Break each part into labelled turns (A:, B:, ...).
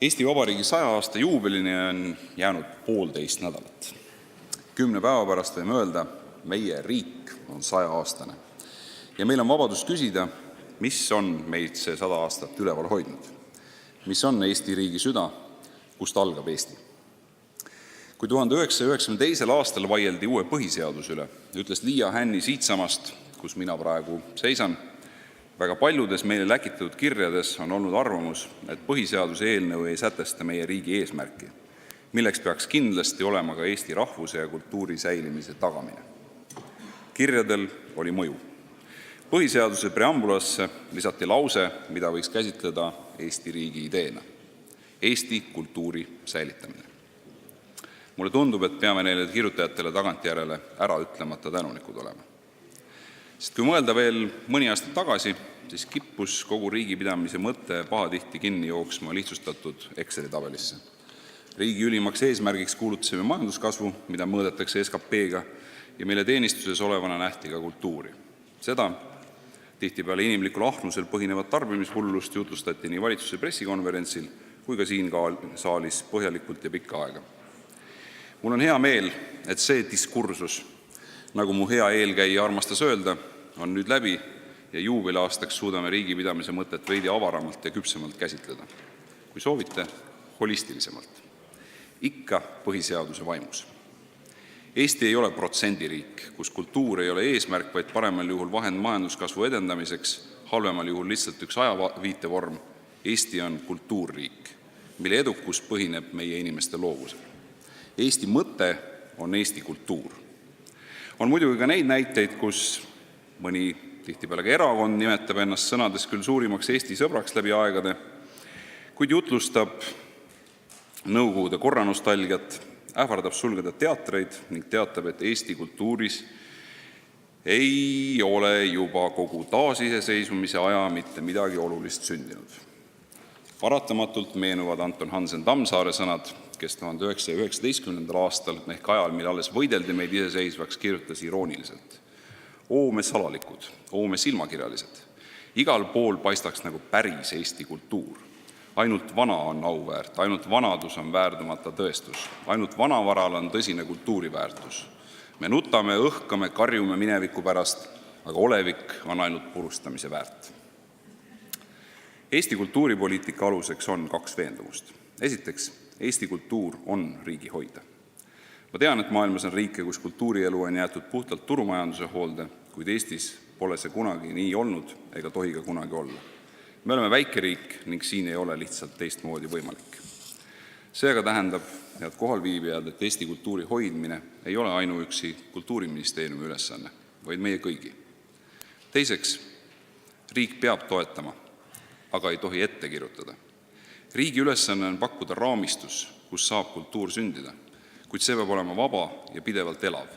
A: Eesti Vabariigi 100 aasta juubelini on jäänud 1,5 nädalat. 10 päeva pärast võime öelda, meie riik on 100-aastane. Ja meil on vabadus küsida, mis on meid see 100 aastat üleval hoidnud. Mis on Eesti riigi süda, kust algab Eesti. Kui 1992. aastal vaieldi uue põhiseaduse üle, ütles Liia Hänni siitsamast, kus mina praegu seisan, väga paljudes meile läkitatud kirjades on olnud arvamus, et põhiseaduse eelnõu ei sätesta meie riigi eesmärki, milleks peaks kindlasti olema ka eesti rahvuse ja kultuuri säilimise tagamine. Kirjadel oli mõju. Põhiseaduse preambulasse lisati lause, mida võiks käsitleda Eesti riigi ideena. Eesti kultuuri säilitamine. Mulle tundub, et peame neile kirjutajatele tagantjärele ära ütlemata tänulikud olema. Sest kui mõelda veel mõni aasta tagasi, siis kippus kogu riigipidamise mõte pahatihti kinni jooksma lihtsustatud Exceli tabelisse. Riigi ülimaks eesmärgiks kuulutasime majanduskasvu, mida mõõdetakse SKP-ga ja mille teenistuses olevana nähti ka kultuuri. Seda tihtipeale inimlikul ahnusel põhinevat tarbimishullust jutlustati nii valitsuse pressikonverentsil kui ka siin saalis põhjalikult ja pikka aega. Mul on hea meel, et see diskursus, nagu mu hea eelkäija armastas öelda, on nüüd läbi ja juubeliaastaks suudame riigipidamise mõtet veidi avaramalt ja küpsemalt käsitleda. Kui soovite, holistilisemalt. Ikka põhiseaduse vaimus. Eesti ei ole protsendiriik, kus kultuur ei ole eesmärk, vaid paremal juhul vahend majanduskasvu edendamiseks, halvemal juhul lihtsalt üks ajaviitevorm. Eesti on kultuurriik, mille edukus põhineb meie inimeste loovusel. Eesti mõte on Eesti kultuur. On muidugi ka neid näiteid, kus mõni tihtipeale ka erakond nimetab ennast sõnades küll suurimaks Eesti sõbraks läbi aegade, kuid jutlustab nõukogude korranostalgiat, ähvardab sulgeda teatreid ning teatab, et Eesti kultuuris ei ole juba kogu taasiseseisvumise aja mitte midagi olulist sündinud. Paratamatult meenuvad Anton Hansen Tammsaare sõnad, kes 1919. aastal ehk ajal, mil alles võideldi meid iseseisvaks, kirjutas irooniliselt. Oo me salalikud, oo me silmakirjalised. Igal pool paistaks nagu päris Eesti kultuur. Ainult vana on auväärt, ainult vanadus on väärdomata tõestus. Ainult vanavaral on tõsine kultuuriväärtus. Me nutame, õhkame, karjume mineviku pärast, aga olevik on ainult purustamise väärt. Eesti kultuuripoliitika aluseks on 2 veendumust. Esiteks, Eesti kultuur on riigi hoida. Ma tean, et maailmas on riike, kus kultuurielu on jäetud puhtalt turumajanduse hoolde, kuid Eestis pole see kunagi nii olnud ega tohi ka kunagi olla. Me oleme väike riik ning siin ei ole lihtsalt teistmoodi võimalik. See aga tähendab, head kohalviibijad, et Eesti kultuuri hoidmine ei ole ainuüksi Kultuuriministeeriumi ülesanne, vaid meie kõigi. Teiseks, riik peab toetama, aga ei tohi ette kirjutada. Riigi ülesanne on pakkuda raamistus, kus saab kultuur sündida, kuid see peab olema vaba ja pidevalt elav.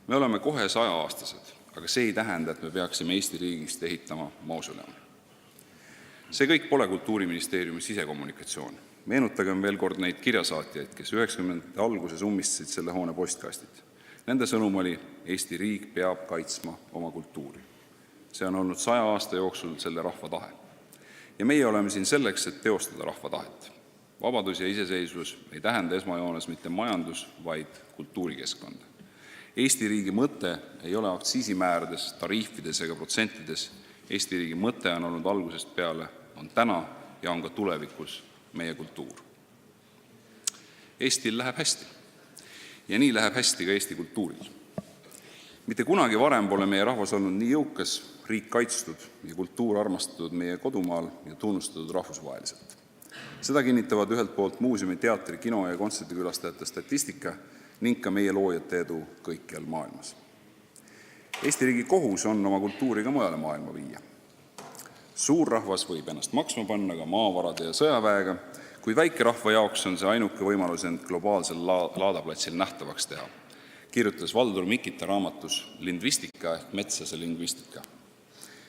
A: Me oleme kohe 100-aastased, aga see ei tähenda, et me peaksime Eesti riigist ehitama mausoleumi. See kõik pole Kultuuriministeeriumi sisekommunikatsioon. Meenutagem veel kord neid kirjasaatjaid, kes 90. alguses ummistasid selle hoone postkastid. Nende sõnum oli, Eesti riik peab kaitsma oma kultuuri. See on olnud 100 aasta jooksul selle rahva tahe. Ja meie oleme siin selleks, et teostada rahva tahet. Vabadus ja iseseisvus ei tähenda esmajoones mitte majandus, vaid kultuurikeskkonda. Eesti riigi mõte ei ole aktsiisimäärades, tariifides ega protsentides. Eesti riigi mõte on olnud algusest peale, on täna ja on ka tulevikus meie kultuur. Eestil läheb hästi. Ja nii läheb hästi ka Eesti kultuuril. Mitte kunagi varem pole meie rahvas olnud nii jõukas, riik kaitstud ja kultuur armastatud meie kodumaal ja tunnustatud rahvusvaheliselt. Seda kinnitavad ühelt poolt muuseumi, teatri, kino ja kontserdikülastajate statistika ning ka meie loojate edu kõikjal maailmas. Eesti riigi kohus on oma kultuuri ka mujale maailma viia. Suur rahvas võib ennast maksma panna ka maavarade ja sõjaväega, kuid väike rahva jaoks on see ainuke võimalus end globaalsel laadaplatsil nähtavaks teha, kirjutas Valdur Mikita raamatus Lingvistika ehk metsase lingvistika.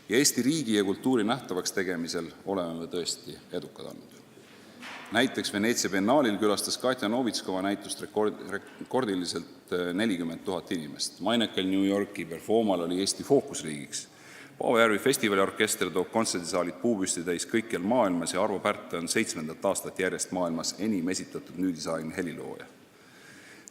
A: Ja Eesti riigi ja kultuuri nähtavaks tegemisel oleme me tõesti edukad olnud. Näiteks Veneetsia biennaalil külastas Katja Novitskova näitust rekordiliselt 40 000 inimest. Mainekal New Yorki Performal oli Eesti fookusriigiks. Paujärvi festivaliorkester toob kontserdisaalid puupüsti täis kõikjal maailmas ja Arvo Pärt on 7. aastat järjest maailmas enim esitatud nüüdisaegne helilooja.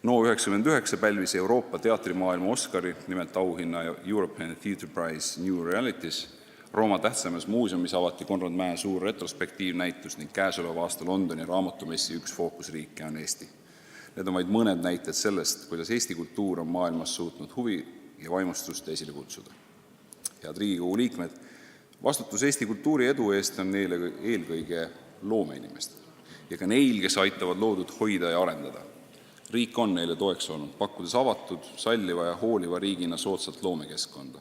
A: NO99 pälvis Euroopa teatrimaailma Oscari, nimelt auhinna European Theatre Prize New Realities. Rooma tähtsaimas muuseumis avati Konrad Mäe suur retrospektiivnäitus ning käesoleva aasta Londoni raamatumessi üks fookusriike on Eesti. Need on vaid mõned näited sellest, kuidas Eesti kultuur on maailmas suutnud huvi ja vaimustust esile kutsuda. Head Riigikogu liikmed, vastutus Eesti kultuuri edu eest on eelkõige loomeinimestel ja ka neil, kes aitavad loodud hoida ja arendada. Riik on neile toeks olnud, pakkudes avatud, salliva ja hooliva riigina soodsat loomekeskkonda.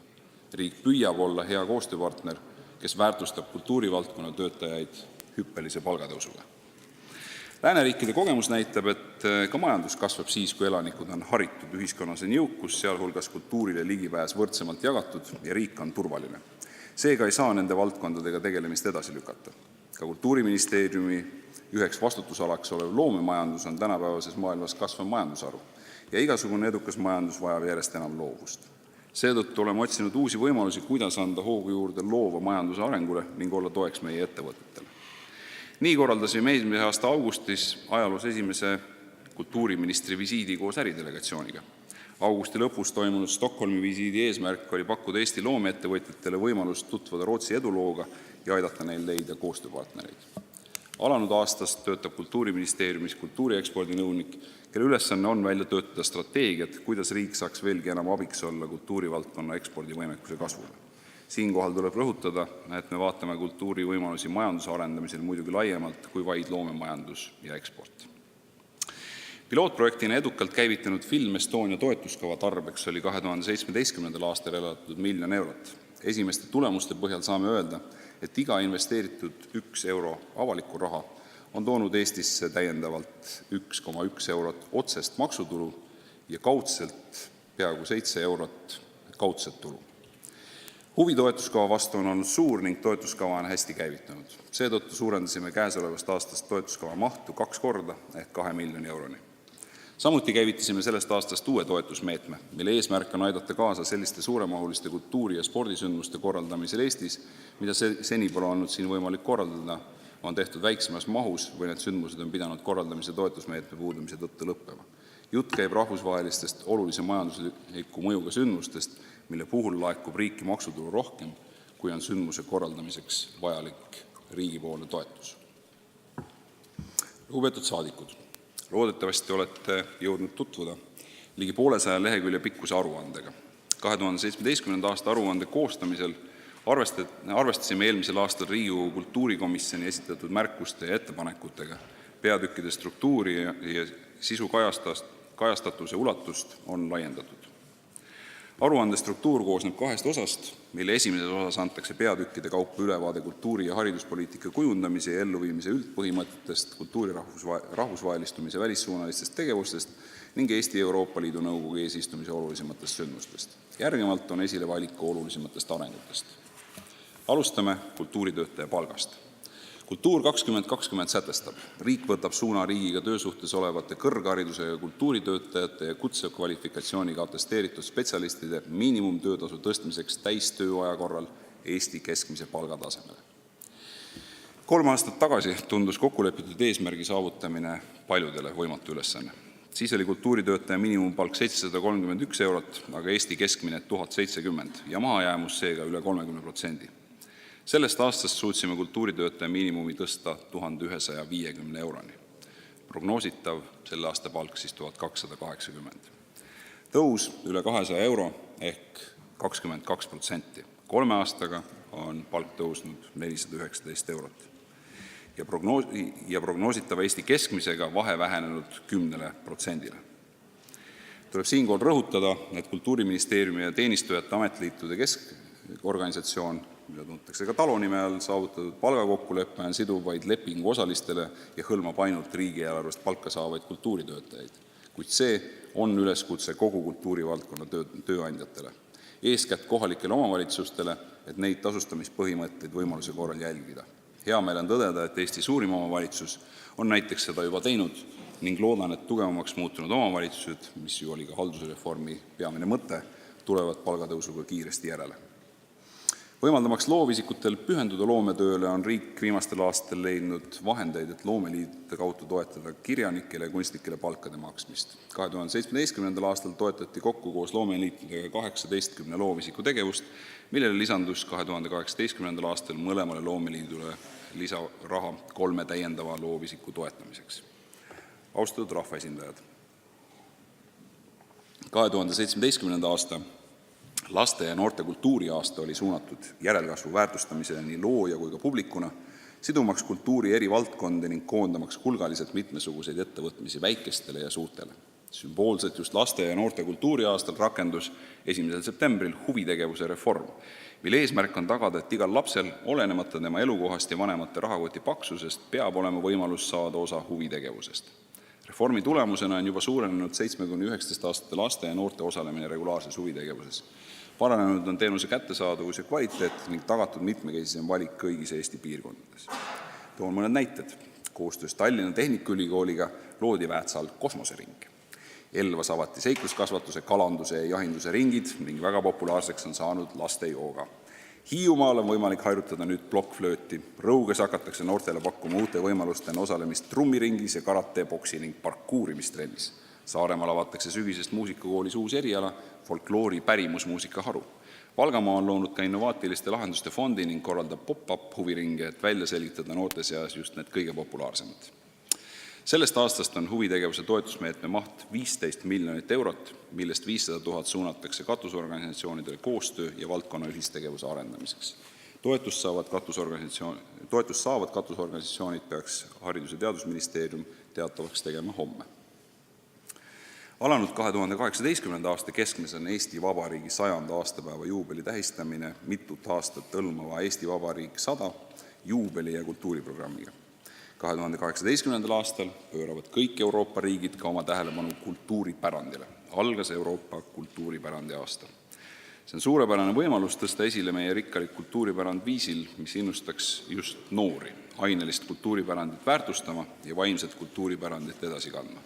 A: Riik püüab olla hea koostööpartner, kes väärtustab kultuurivaldkonna töötajaid hüppelise palgatõusuga. Lääneriikide kogemus näitab, et ka majandus kasvab siis, kui elanikud on haritud, ühiskonnas on jõukus, sealhulgas kultuurile ligipääs võrdsemalt jagatud ja riik on turvaline. Seega ei saa nende valdkondadega tegelemist edasi lükata. Ka Kultuuriministeeriumi üheks vastutusalaks olev loomemajandus on tänapäevases maailmas kasvav majandusharu ja igasugune edukas majandus vajab järjest enam loovust. Seetõttu oleme otsinud uusi võimalusi, kuidas anda hoogu juurde loova majanduse arengule ning olla toeks meie ettevõtetele. Nii korraldasime eelmise aasta augustis ajaloos esimese kultuuriministri visiidi koos äridelegatsiooniga. Augusti lõpus toimunud Stockholmi visiidi eesmärk oli pakkuda Eesti loomeettevõtjatele võimalust tutvuda Rootsi edulooga ja aidata neil leida koostööpartnereid. Alanud aastast töötab Kultuuriministeeriumis kultuuriekspordinõunik, kelle ülesanne on välja töötada strateegiat, kuidas riik saaks veelgi enam abiks olla kultuurivaldkonna ekspordivõimekuse kasvule. Siinkohal tuleb rõhutada, et me vaatame kultuurivõimalusi majanduse arendamisel muidugi laiemalt kui vaid loomemajandus ja eksport. Pilootprojektina edukalt käivitanud Film Estonia toetuskava tarbeks oli 2017. aastal eraldatud 1 miljon eurot. Esimeste tulemuste põhjal saame öelda, et iga investeeritud 1 euro avalikku raha on toonud Eestisse täiendavalt 1,1 eurot otsest maksutulu ja kaudselt peaaegu 7 eurot kaudset tulu. Huvi toetuskava vastu on olnud suur ning toetuskava on hästi käivitunud. Seetõttu suurendasime käesolevast aastast toetuskava mahtu 2 korda ehk 2 miljoni euroni. Samuti käivitasime sellest aastast uue toetusmeetme, mille eesmärk on aidata kaasa selliste suuremahuliste kultuuri- ja spordisündmuste korraldamisel Eestis, mida seni pole olnud siin võimalik korraldada, on tehtud väiksemas mahus või need sündmused on pidanud korraldamise toetusmeetme puudumise tõttu lõppema. Jutt käib rahvusvahelistest olulise majandusliku mõjuga sündmustest, mille puhul laekub riiki maksutulu rohkem, kui on sündmuse korraldamiseks vajalik riigipoolne toetus. Lugupeetud saadikud, loodetavasti olete jõudnud tutvuda ligi 100 lehekülje pikkuse aruandega. 2017. aasta aruande koostamisel arvestasime eelmisel aastal Riigikogu kultuurikomisjoni esitatud märkuste ja ettepanekutega. Peatükkide struktuuri ja sisu kajastatuse ulatust on laiendatud. Aruande struktuur koosneb 2 osast, mille esimeses osas antakse peatükkide kaupa ülevaade kultuuri- ja hariduspoliitika kujundamise ja elluviimise üldpõhimõtetest, kultuuri rahvusvahelistumise välissuunalistest tegevustest ning Eesti Euroopa Liidu Nõukogu eesistumise olulisematest sündmustest. Järgnevalt on esile valiku olulisematest arengutest. Alustame kultuuritöötaja palgast. Kultuur 2020 sätestab, riik võtab suuna riigiga töösuhtes olevate kõrgharidusega kultuuritöötajate ja kutsekvalifikatsiooniga atesteeritud spetsialistide miinimumtöötasu tõstmiseks täistööaja korral Eesti keskmise palgatasemele. 3 aastat tagasi tundus kokkulepitud eesmärgi saavutamine paljudele võimatu ülesanne. Siis oli kultuuritöötaja miinimumpalk 731 eurot, aga Eesti keskmine 1070 ja mahajäämus seega üle 30%. Sellest aastast suutsime kultuuritöötaja miinimumi tõsta 1150 euroni. Prognoositav selle aasta palk siis 1280. Tõus üle 200 euro ehk 22%. 3 aastaga on palk tõusnud 419 eurot. Ja prognoositava Eesti keskmisega vahe vähenenud 10%. Tuleb siinkohal rõhutada, et Kultuuriministeeriumi ja Teenistujate Ametiliitude Keskorganisatsioon, mida tuntakse ka TALO nime all, saavutatud palgakokkulepe on siduv vaid lepingu osalistele ja hõlmab ainult riigieelarvest palka saavaid kultuuritöötajaid. Kuid see on üleskutse kogu kultuurivaldkonna tööandjatele, eeskätt kohalikele omavalitsustele, et neid tasustamispõhimõtteid võimaluse korral jälgida. Hea meel on tõdeda, et Eesti suurim omavalitsus on näiteks seda juba teinud ning loodan, et tugevamaks muutunud omavalitsused, mis ju oli ka haldusreformi peamine mõte, tulevad palgatõusuga kiiresti järele. Võimaldamaks loovisikutel pühenduda loometööle, on riik viimastel aastatel leidnud vahendeid, et loomeliitude kaudu toetada kirjanikele ja kunstnikele palkade maksmist. 2017. aastal toetati kokku koos loomeliitudega 18 loovisiku tegevust, millele lisandus 2018. aastal mõlemale loomeliidule lisaraha 3 täiendava loovisiku toetamiseks. Austatud rahvaesindajad! 2017. aasta laste ja noorte kultuuriaasta oli suunatud järelkasvu väärtustamisele nii looja kui ka publikuna, sidumaks kultuuri eri valdkondi ning koondamaks hulgaliselt mitmesuguseid ettevõtmisi väikestele ja suurtele. Sümboolselt just laste ja noorte kultuuriaastal rakendus 1. septembril huvitegevuse reform, mille eesmärk on tagada, et igal lapsel, olenemata tema elukohast ja vanemate rahakoti paksusest, peab olema võimalus saada osa huvitegevusest. Reformi tulemusena on juba suurenenud 7–19 laste ja noorte osalemine regulaarses huvitegevuses. Paranenud on teenuse kättesaadavus ja kvaliteet ning tagatud mitmekesisem valik kõigis Eesti piirkondades. Toon mõned näited. Koostöös Tallinna Tehnikaülikooliga loodi Väätsal kosmosering. Elvas avati seikluskasvatuse, kalanduse ja jahinduse ringid ning väga populaarseks on saanud lastejooga. Hiiumaal on võimalik harjutada nüüd plokkflööti, Rõuges hakatakse noortele pakkuma uute võimalustena osalemist trummiringis ja karate, boksi ning parkuurimistrennis. Saaremaal avatakse sügisest muusikakoolis uus eriala, folkloori pärimusmuusika haru. Valgamaa on loonud ka innovaatiliste lahenduste fondi ning korraldab pop-up huviringe, et välja selgitada noorte seas just need kõige populaarsemad. Sellest aastast on huvitegevuse toetusmeetme maht 15 miljonit eurot, millest 500 000 suunatakse katusorganisatsioonidele koostöö ja valdkonna ühistegevuse arendamiseks. Toetust saavad katusorganisatsioonid peaks Haridus- ja Teadusministeerium teatavaks tegema homme. Alanud 2018. aasta keskmes on Eesti Vabariigi 100. aastapäeva juubeli tähistamine mitut aastat hõlmava Eesti Vabariik 100 juubeli- ja kultuuriprogrammiga. 2018. aastal pööravad kõik Euroopa riigid ka oma tähelepanu kultuuripärandile. Algas Euroopa kultuuripärandi aasta. See on suurepärane võimalus tõsta esile meie rikkalik kultuuripärand viisil, mis innustaks just noori ainelist kultuuripärandit väärtustama ja vaimset kultuuripärandit edasi kandma.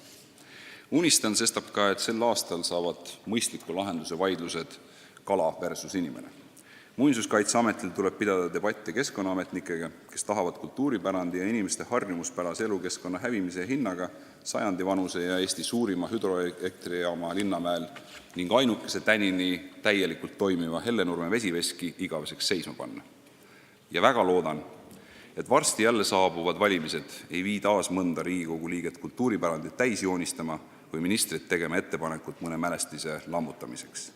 A: Unistan sestap ka, et sel aastal saavad mõistliku lahenduse vaidlused kala versus inimene. Muinsuskaitseametil tuleb pidada debatti keskkonnaametnikega, kes tahavad kultuuripärandi ja inimeste harjumuspärase elukeskkonna hävimise hinnaga 100 vanuse ja Eesti suurima hüdroelektrijaama Linnamäel ning ainukese tänini täielikult toimiva Hellenurme vesiveski igaveseks seisma panna. Ja väga loodan, et varsti jälle saabuvad valimised ei vii taas mõnda Riigikogu liiget kultuuripärandit täis joonistama või ministrit tegema ettepanekut mõne mälestise lammutamiseks.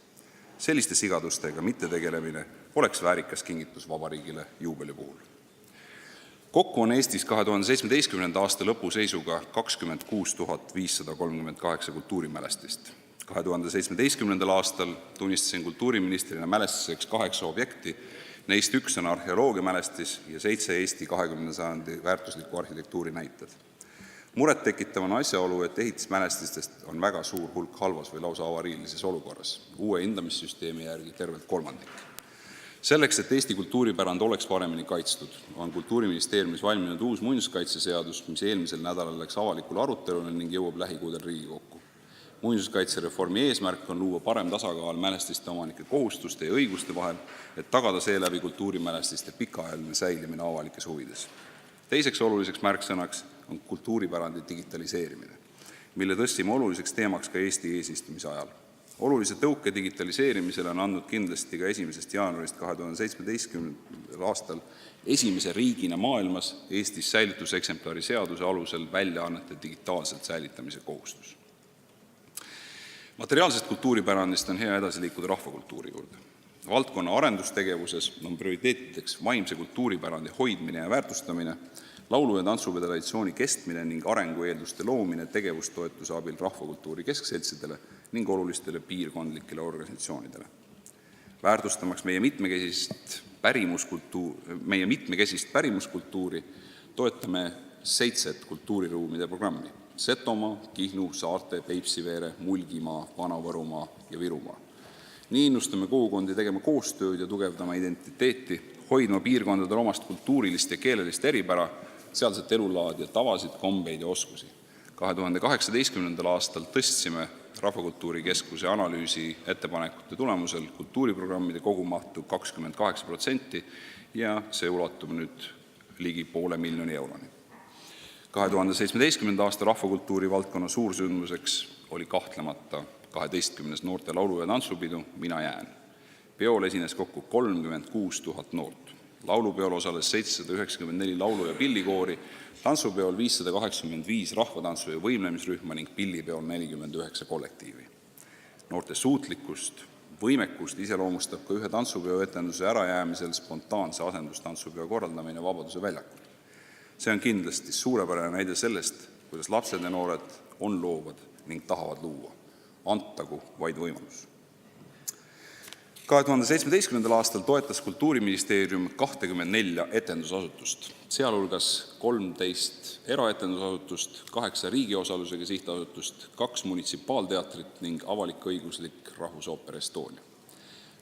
A: Selliste sigadustega mittetegelemine oleks väärikas kingitus vabariigile juubeli puhul. Kokku on Eestis 2017. aasta lõpu seisuga 26 538 kultuurimälestist. 2017. aastal tunnistasin kultuuriministrina mälestiseks 8 objekti, neist 1 on arheoloogiamälestis ja 7 Eesti 20. sajandi väärtusliku arhitektuuri näited. Muret tekitav on asjaolu, et ehitismälestistest on väga suur hulk halvas või lausa avariilises olukorras, uue hindamissüsteemi järgi tervelt 1/3. Selleks, et Eesti kultuuripärand oleks paremini kaitstud, on Kultuuriministeeriumis valminud uus muinsuskaitseseadus, mis eelmisel nädalal läks avalikule arutelule ning jõuab lähikuudel Riigikokku. Muinsuskaitsereformi eesmärk on luua parem tasakaal mälestiste omanike kohustuste ja õiguste vahel, et tagada seeläbi kultuurimälestiste pikaajaline säilimine avalikes huvides. Teiseks oluliseks märksõnaks on kultuuripärandi digitaliseerimine, mille tõstsime oluliseks teemaks ka Eesti eesistumise ajal. Olulise tõuke digitaliseerimisele on andnud kindlasti ka 1. jaanuarist 2017. aastal esimese riigina maailmas Eestis säilituseksemplari seaduse alusel väljaannete digitaalselt säilitamise kohustus. Materiaalsest kultuuripärandist on hea edasi liikuda rahvakultuuri juurde. Valdkonna arendustegevuses on prioriteetideks vaimse kultuuripärandi hoidmine ja väärtustamine, laulu- ja tantsupeo-traditsiooni kestmine ning arengueelduste loomine tegevustoetuse abil rahvakultuuri keskseltsidele ning olulistele piirkondlikele organisatsioonidele. Väärtustamaks meie mitmekesist pärimuskultuuri toetame 7 kultuuriruumide programmi: Setomaa, Kihnu, Saarte, Peipsiveere, Mulgimaa, Vana-Võrumaa ja Virumaa. Nii innustame kogukondi tegema koostööd ja tugevdama identiteeti, hoidma piirkondadel omast kultuurilist ja keelelist eripära, sealset elulaadi ja tavasid, kombeid ja oskusi. 2018. aastal tõstsime Rahvakultuuri Keskuse analüüsi ettepanekute tulemusel kultuuriprogrammide kogumahtu 28% ja see ulatub nüüd ligi 500 000 euroni. 2017. aasta rahvakultuuri valdkonna suursündmuseks oli kahtlemata 12. noorte laulu- ja tantsupidu Mina jään. Peol esines kokku 36 000 noort. Laulupeol osales 794 laulu- ja pillikoori, tantsupeol 585 rahvatantsu- ja võimlemisrühma ning pillipeol 49 kollektiivi. Noorte suutlikkust, võimekust iseloomustab ka ühe tantsupeo etenduse ärajäämisel spontaanse asendustantsupeo korraldamine Vabaduse väljakul. See on kindlasti suurepärane näide sellest, kuidas lapsed ja noored on loovad ning tahavad luua. Antagu vaid võimalus. 2017. aastal toetas Kultuuriministeerium 24 etendusasutust, sealhulgas 13 eraetendusasutust, 8 riigi osalusega sihtasutust, 2 munitsipaalteatrit ning avalik-õiguslik Rahvusooperi Estonia.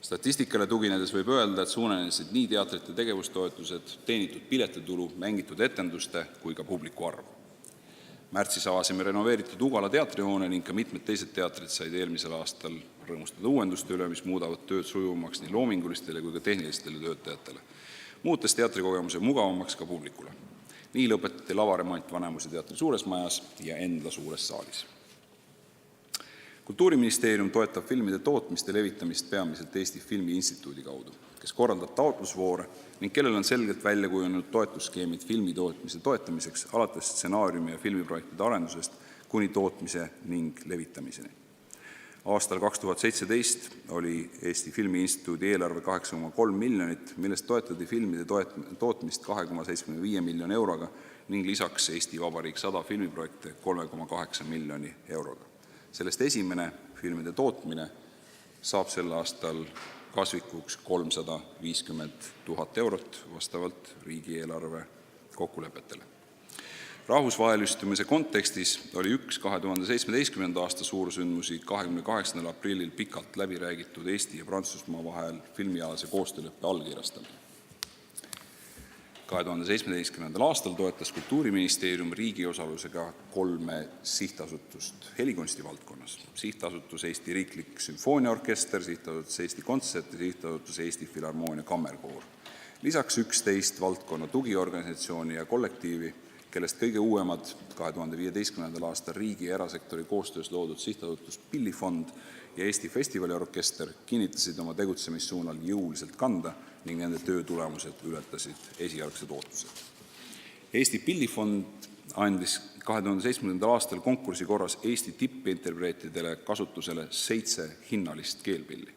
A: Statistikale tuginedes võib öelda, et suunanesid nii teatrite tegevustoetused, teenitud piletitulu, mängitud etenduste kui ka publiku arv. Märtsis avasime renoveeritud Ugala teatrihoone ning ka mitmed teised teatrid said eelmisel aastal rõõmustada uuenduste üle, mis muudavad tööd sujuvamaks nii loomingulistele kui ka tehnilistele töötajatele, muutes teatrikogemuse mugavamaks ka publikule. Nii lõpetati lavaremont Vanemuise teatri suures majas ja Endla suures saalis. Kultuuriministeerium toetab filmide tootmist ja levitamist peamiselt Eesti Filmi Instituudi kaudu, kes korraldab taotlusvoore ning kellel on selgelt välja kujunenud toetusskeemid filmi tootmise toetamiseks alates stsenaariumi ja filmiprojektide arendusest kuni tootmise ning levitamiseni. Aastal 2017 oli Eesti Filmi Instituudi eelarve 8,3 miljonit, millest toetati filmide tootmist 2,75 miljoni euroga ning lisaks Eesti Vabariik 100 filmiprojekte 3,8 miljoni euroga. Sellest esimene filmide tootmine saab sel aastal kasvikuks 350 000 eurot vastavalt riigieelarve kokkulepetele. Rahvusvahelistumise kontekstis oli üks 2017. aasta suursündmusi 28. aprillil pikalt läbi räägitud Eesti ja Prantsusmaa vahel filmialase koostööleppe allkirjastamine. 2017. aastal toetas Kultuuriministeerium riigi osalusega 3 sihtasutust helikunsti valdkonnas. Sihtasutus Eesti Riiklik Sümfooniaorkester, Sihtasutus Eesti Kontsert ja Sihtasutus Eesti Filharmoonia Kammerkoor. Lisaks 11 valdkonna tugiorganisatsiooni ja kollektiivi, kellest kõige uuemad 2015. aastal riigi ja erasektori koostöös loodud sihtasutus Pillifond ja Eesti Festivaliorkester kinnitasid oma tegutsemissuunal jõuliselt kanda ning nende töö tulemused ületasid esialgsed ootused. Eesti Pillifond andis 2017. aastal konkursi korras Eesti tippinterpreetidele kasutusele 7 hinnalist keelpilli.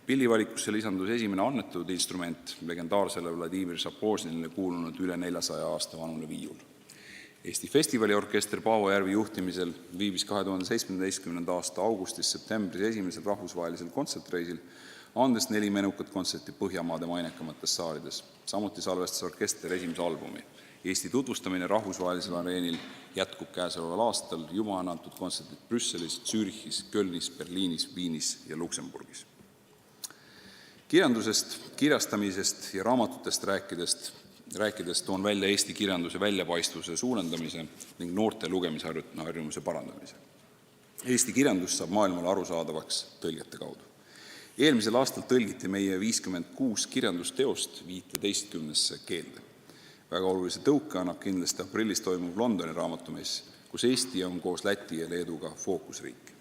A: Pillivalikusse lisandus esimene annetatud instrument, legendaarsele Vladimir Sapožnile kuulunud üle 400 aasta vanune viiul. Eesti Festivaliorkester Paavo Järvi juhtimisel viibis 2017. aasta augustis-septembris esimesel rahvusvahelisel kontsertreisil, andes 4 menukat kontserti Põhjamaade mainekamates saarides. Samuti salvestas orkester esimese albumi. Eesti tutvustamine rahvusvahelisel areenil jätkub käesoleval aastal, juba on antud kontsertid Brüsselis, Zürichis, Kölnis, Berliinis, Viinis ja Luksemburgis. Kirjandusest, kirjastamisest ja raamatutest rääkides toon välja Eesti kirjanduse väljapaistvuse suurendamise ning noorte lugemisharjumuse parandamise. Eesti kirjandus saab maailmale arusaadavaks tõlgete kaudu. Eelmisel aastal tõlgiti meie 56 kirjandusteost 15 keelde. Väga olulise tõuke annab kindlasti aprillis toimuv Londoni raamatumess, kus Eesti on koos Läti ja Leeduga fookusriik.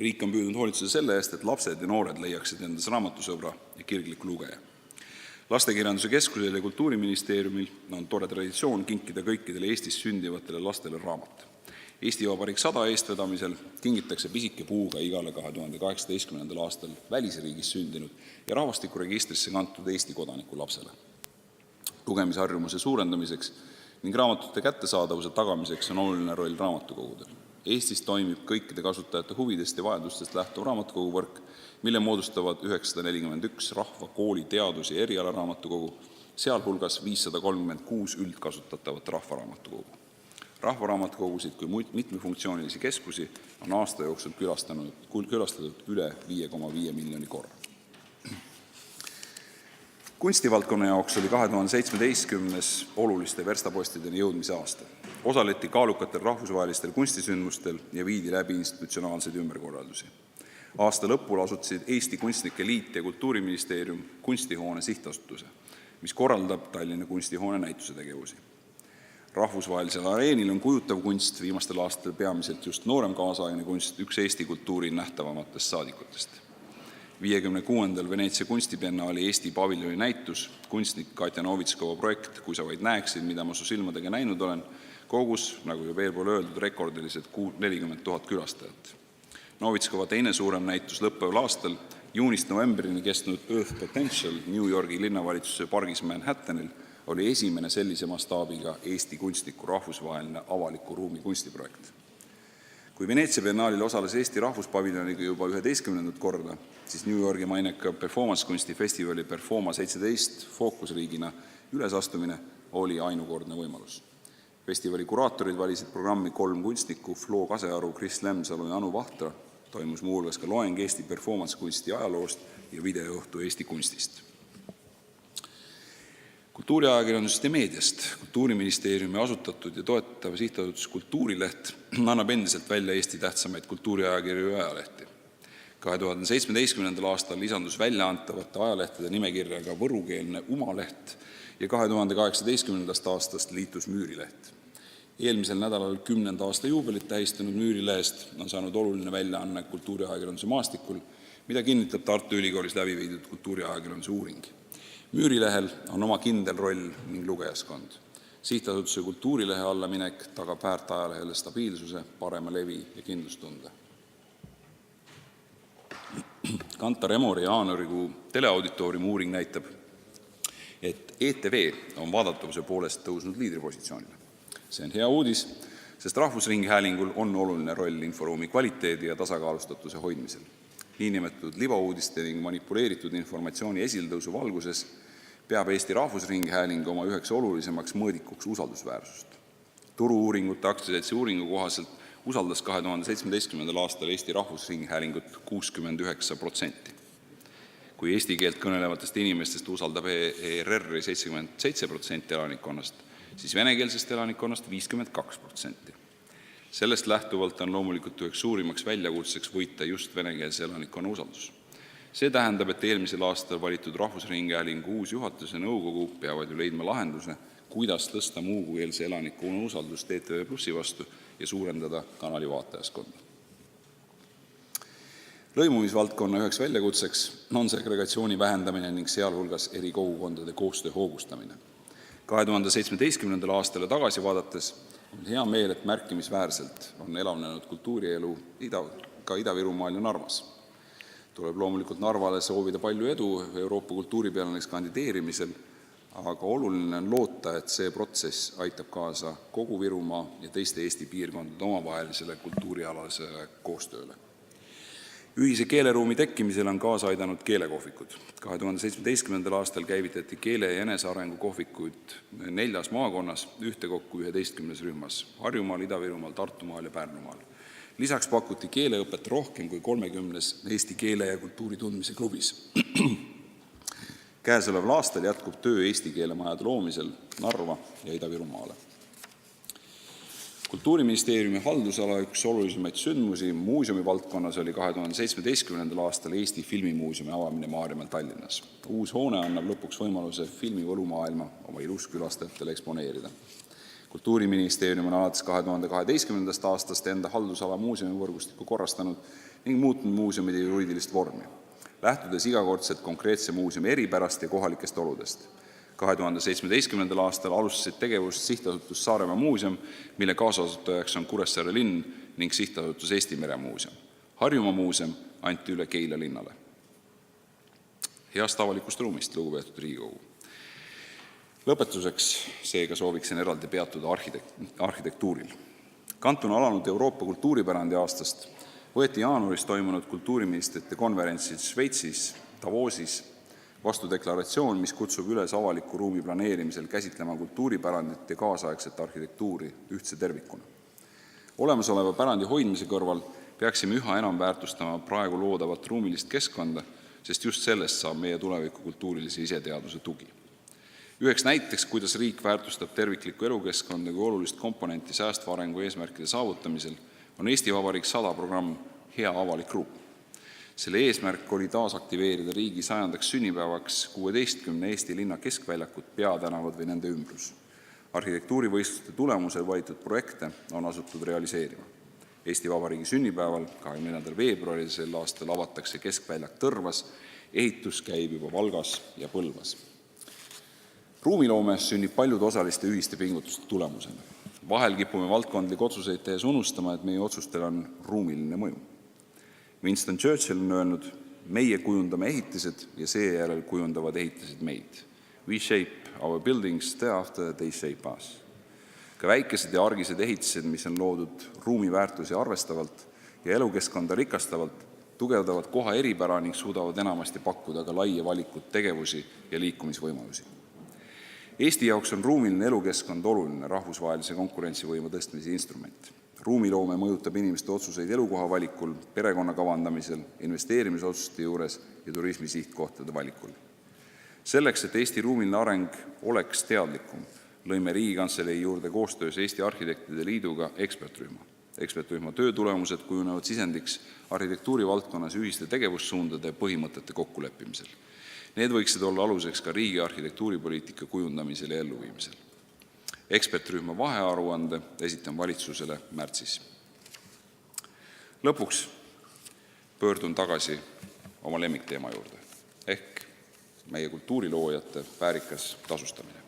A: Riik on püüdnud hoolitseda selle eest, et lapsed ja noored leiaksid endas raamatusõbra ja kirgliku lugeja. Lastekirjanduse keskusel ja Kultuuriministeeriumil on tore traditsioon kinkida kõikidele Eestis sündivatele lastele raamat. Eesti Vabariik 100 eestvedamisel kingitakse pisike puuga igale 2018. aastal välisriigis sündinud ja rahvastikuregistrisse kantud Eesti kodaniku lapsele. Lugemisharjumuse suurendamiseks ning raamatute kättesaadavuse tagamiseks on oluline roll raamatukogudel. Eestis toimib kõikide kasutajate huvidest ja vajadustest lähtuv raamatukoguvõrk, mille moodustavad 941 rahvakooli teadus- ja erialaraamatukogu, sealhulgas 536 üldkasutatavat rahvaraamatukogu. Rahvaraamatukogusid kui mitmefunktsioonilisi keskusi on aasta jooksul külastatud üle 5,5 miljoni korra. Kunstivaldkonna jaoks oli 2017 oluliste verstapostideni jõudmise aasta. Osaleti kaalukatel rahvusvahelistel kunstisündmustel ja viidi läbi institutsionaalseid ümberkorraldusi. Aasta lõpul asutasid Eesti Kunstnike Liit ja Kultuuriministeerium Kunstihoone sihtasutuse, mis korraldab Tallinna Kunstihoone näituse tegevusi. Rahvusvahelisel areenil on kujutav kunst, viimastel aastatel peamiselt just noorem kaasaegne kunst, üks Eesti kultuuri nähtavamatest saadikutest. 56. Veneetsia kunstibiennaali Eesti paviljoni näitus, kunstnik Katja Novitskova projekt "Kui sa vaid näeksid, mida ma su silmadega näinud olen", kogus, nagu juba eelpool öeldud, rekordilised 40 000 külastajat. Novitskova teine suurem näitus lõppeval aastal, juunist novembrini kestnud Earth Potential New Yorgi linnavalitsuse pargis Manhattanil, oli esimene sellise mastaabiga Eesti kunstniku rahvusvaheline avaliku ruumi kunstiprojekt. Kui Veneetsia biennaalil osales Eesti rahvuspaviljoniga juba 11. korda, siis New Yorgi maineka performance-kunsti festivali Performa 17 fookusriigina ülesastumine oli ainukordne võimalus. Festivali kuraatorid valisid programmi 3 kunstnikku, Flo Kasearu, Kris Lemsalu ja Anu Vahtra, toimus muuhulgas ka loeng Eesti performance-kunsti ajaloost ja videoõhtu Eesti kunstist. Kultuuriajakirjandusest ja meediast. Kultuuriministeeriumi asutatud ja toetatav sihtasutus Kultuurileht annab endiselt välja Eesti tähtsamaid kultuuriajakirju ja ajalehti. 2017. aastal lisandus väljaantavate ajalehtede nimekirja ka võrukeelne Umaleht ja 2018. aastast liitus Müürileht. Eelmisel nädalal 10. aasta juubelit tähistanud Müürilehest on saanud oluline väljaanne kultuuriajakirjanduse maastikul, mida kinnitab Tartu Ülikoolis läbi viidud kultuuriajakirjanduse uuring. Müürilehel on oma kindel roll ning lugejaskond. Sihtasutuse Kultuurilehe alla minek tagab väärt ajalehele stabiilsuse, parema levi ja kindlustunde. Kantar Emori jaanuarikuu teleauditooriumi uuring näitab, et ETV on vaadatavuse poolest tõusnud liidripositsioonile. See on hea uudis, sest Rahvusringhäälingul on oluline roll inforuumi kvaliteedi ja tasakaalustatuse hoidmisel. Niinimetatud libauudiste ning manipuleeritud informatsiooni esildõusu valguses peab Eesti Rahvusringhääling oma üheks olulisemaks mõõdikuks usaldusväärsust. Turu-uuringute aktsiaseltsi uuringu kohaselt usaldas 2017. aastal Eesti Rahvusringhäälingut 69%. Kui eesti keelt kõnelevatest inimestest usaldab ERR-i 77% elanikkonnast, siis venekeelsest elanikkonnast 52%. Sellest lähtuvalt on loomulikult üheks suurimaks väljakutseks võita just venekeelse elanikkonna usaldus. See tähendab, et eelmisel aastal valitud Rahvusringhäälingu uus juhatus ja nõukogu peavad ju leidma lahenduse, kuidas tõsta muukeelse elanikkonna usaldust ETV+ vastu ja suurendada kanali vaatajaskonda. Lõimumisvaldkonna üheks väljakutseks on segregatsiooni vähendamine ning sealhulgas eri kogukondade koostöö hoogustamine. 2017. aastale tagasi vaadates on hea meel, et märkimisväärselt on elavnenud kultuurielu ka Ida-Virumaal ja Narvas. Tuleb loomulikult Narvale soovida palju edu Euroopa kultuuripealinnaks kandideerimisel, aga oluline on loota, et see protsess aitab kaasa kogu Virumaa ja teiste Eesti piirkondade omavahelisele kultuurialasele koostööle. Ühise keeleruumi tekkimisel on kaasa aidanud keelekohvikud. 2017. aastal käivitati keele- ja enesearengu kohvikuid 4 maakonnas, ühtekokku 11 rühmas: Harjumaal, Ida-Virumaal, Tartumaal ja Pärnumaal. Lisaks pakuti keeleõpet rohkem kui 30 eesti keele ja kultuuri tundmise klubis. Käesoleval aastal jätkub töö eesti keelemajade loomisel Narva ja Ida-Virumaale. Kultuuriministeeriumi haldusala üks olulisemaid sündmusi muuseumi valdkonnas oli 2017. aastal Eesti Filmimuuseumi avamine Maarjamäel Tallinnas. Uus hoone annab lõpuks võimaluse filmi võlumaailma oma iluskülastajatele eksponeerida. Kultuuriministeerium on alates 2012. aastast enda haldusala muuseumivõrgustikku korrastanud ning muutnud muuseumide juriidilist vormi, lähtudes igakordselt konkreetse muuseumi eripärast ja kohalikest oludest. 2017. aastal alustasid tegevust sihtasutus Saaremaa muuseum, mille kaasasutajaks on Kuressaare linn ning sihtasutus Eesti Meremuuseum. Harjumaa muuseum anti üle Keila linnale. Heast avalikust ruumist, lugupeetud Riigikogu. Lõpetuseks seega sooviksin eraldi peatuda arhitektuuril. Kantuna alanud Euroopa kultuuripärandi aastast võeti jaanuaris toimunud kultuuriministrite konverentsil Šveitsis Davosis vastu deklaratsioon, mis kutsub üles avaliku ruumi planeerimisel käsitlema kultuuripärandit ja kaasaegset arhitektuuri ühtse tervikuna. Olemasoleva pärandi hoidmise kõrval peaksime üha enam väärtustama praegu loodavat ruumilist keskkonda, sest just sellest saab meie tuleviku kultuurilise iseteadvuse tugi. Üheks näiteks, kuidas riik väärtustab terviklikku elukeskkonda kui olulist komponenti säästva arengu eesmärkide saavutamisel, on Eesti Vabariik 100 programm Hea avalik ruum. Selle eesmärk oli taasaktiveerida riigi 100. sünnipäevaks 16 Eesti linna keskväljakut, peatänavad või nende ümbrus. Arhitektuurivõistluste tulemusel valitud projekte on asutud realiseerima. Eesti Vabariigi sünnipäeval, 24. veebruaril sel aastal avatakse keskväljak Tõrvas, ehitus käib juba Valgas ja Põlvas. Ruumiloome sünnib paljude osaliste ühiste pingutuste tulemusena. Vahel kipume valdkondlikke otsuseid tehes unustama, et meie otsustel on ruumiline mõju. Winston Churchill on öelnud, meie kujundame ehitised ja seejärel kujundavad ehitised meid. We shape our buildings, thereafter they shape us. Ka väikesed ja argised ehitised, mis on loodud ruumiväärtusi arvestavalt ja elukeskkonda rikastavalt, tugevdavad koha eripära ning suudavad enamasti pakkuda ka laia valikut tegevusi ja liikumisvõimalusi. Eesti jaoks on ruumiline elukeskkond oluline rahvusvahelise konkurentsivõime tõstmise instrument. Ruumiloome mõjutab inimeste otsuseid elukoha valikul, perekonna kavandamisel, investeerimisotsuste juures ja turismi sihtkohtade valikul. Selleks, et Eesti ruumiline areng oleks teadlikum, lõime Riigikantselei juurde koostöös Eesti Arhitektide Liiduga ekspertrühma. Ekspertrühma töö tulemused kujunevad sisendiks arhitektuuri valdkonnas ühiste tegevussuundade ja põhimõtete kokkuleppimisel. Need võiksid olla aluseks ka riigi arhitektuuripoliitika kujundamisel ja elluviimisel. Ekspertrühma vahearuande esitan valitsusele märtsis. Lõpuks pöördun tagasi oma lemmikteema juurde, ehk meie kultuuriloojate väärikas tasustamine.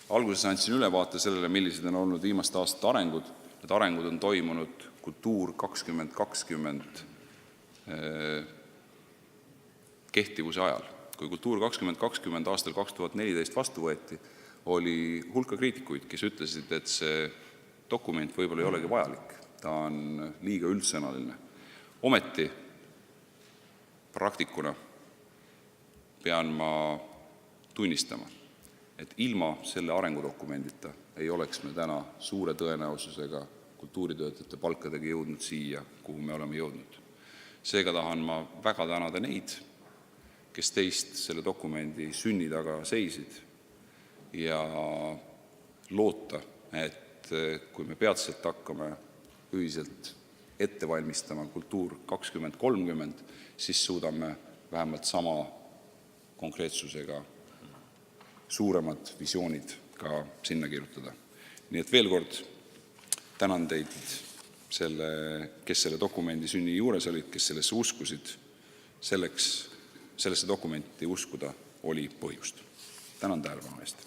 A: Alguses andsin ülevaate sellele, millised on olnud viimaste aastate arengud. Need arengud on toimunud Kultuur 2020 kehtivuse ajal. Kui Kultuur 2020 aastal 2014 vastu võeti, oli hulka kriitikuid, kes ütlesid, et see dokument võib-olla ei olegi vajalik. Ta on liiga üldsõnaline. Ometi praktikuna pean ma tunnistama, et ilma selle arengudokumendita ei oleks me täna suure tõenäosusega kultuuritöötajate palkadega jõudnud siia, kuhu me oleme jõudnud. Seega tahan ma väga tänada neid, kes teist selle dokumendi sünni taga seisid ja loota, et kui me peatselt hakkame ühiselt ette valmistama Kultuur 2030, siis suudame vähemalt sama konkreetsusega suuremad visioonid ka sinna kirjutada. Nii et veel kord tänan teid, kes selle dokumendi sünni juures olid, kes sellesse uskusid. Sellesse dokumenti uskuda oli põhjust. Tänan tähelepanu eest.